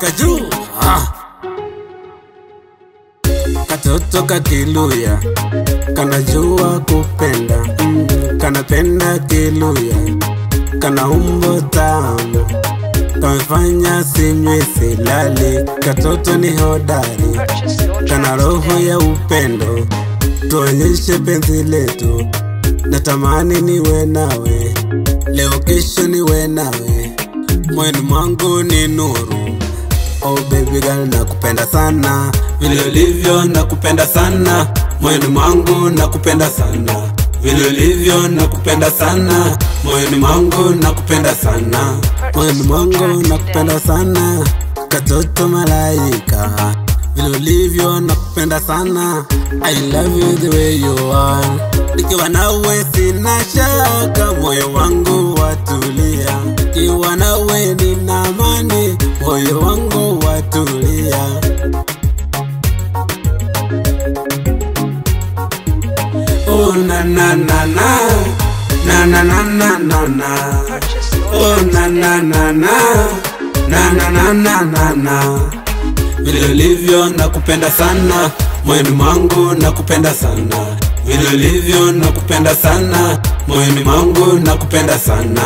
inuka juu. Katoto kakiluya kanajua kupenda, kanapenda kiluya, kana umbo tamu, kamefanya sinywe silali. Katoto ni hodari, kana roho ya upendo, tuonyeshe penzi letu. Natamani niwe nawe, leo kesho niwe nawe, moyoni mwangu ni nuru. Oh baby girl nakupenda sana, vile ulivyo nakupenda sana, moyoni mwangu nakupenda sana, vile ulivyo nakupenda sana, moyoni mwangu nakupenda sana, moyoni mwangu nakupenda sana. Katoto malaika, vile ulivyo nakupenda sana. I love you the way you are, nikiwa nawe sina shaka, moyo wangu watulia. Nikiwa nawe nina amani, moyo wangu watulia. Oh na na na na, na na na na na na. Oh na na na na, na na na na na na. Vile ulivyo nakupenda sana, moyoni mwangu nakupenda sana, vile ulivyo nakupenda sana, moyoni mwangu nakupenda sana.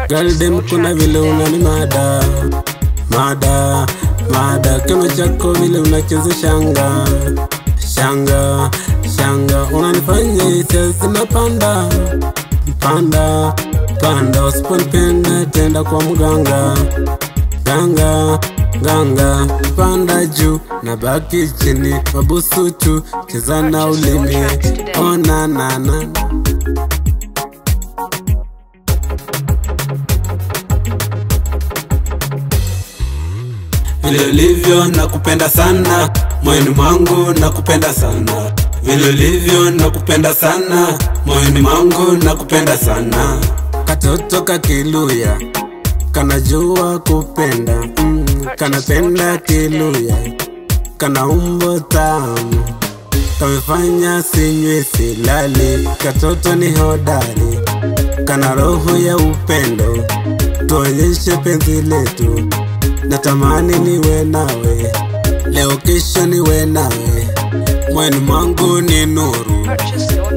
Girl dem kuna vile unani mada, mada, mada. Kama chako vile unacheza shanga, shanga, shanga. Unanifanya hisia zinapanda, panda, panda. Usiponipenda tenda kwa mganga, ganga, ganga. Panda juu na baki chini, mabusu tu, cheza na ulimi. Oh na na na. Vile ulivyo nakupenda sana, moyoni mwangu nakupenda sana, vile ulivyo nakupenda sana, moyoni mwangu nakupenda sana. Katoto kakiluya kanajua kupenda, kanapenda kiluya, kana umbo tamu, kamefanya sinywe silali. Katoto ni hodari, kana roho ya upendo, tuonyeshe penzi letu. Natamani niwe nawe, leo kesho niwe nawe, moyoni mwangu ni nuru.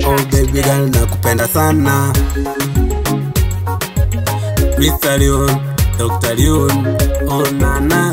Oh baby girl nakupenda sana. Mr. Leon, Dr. Leon. Oh na na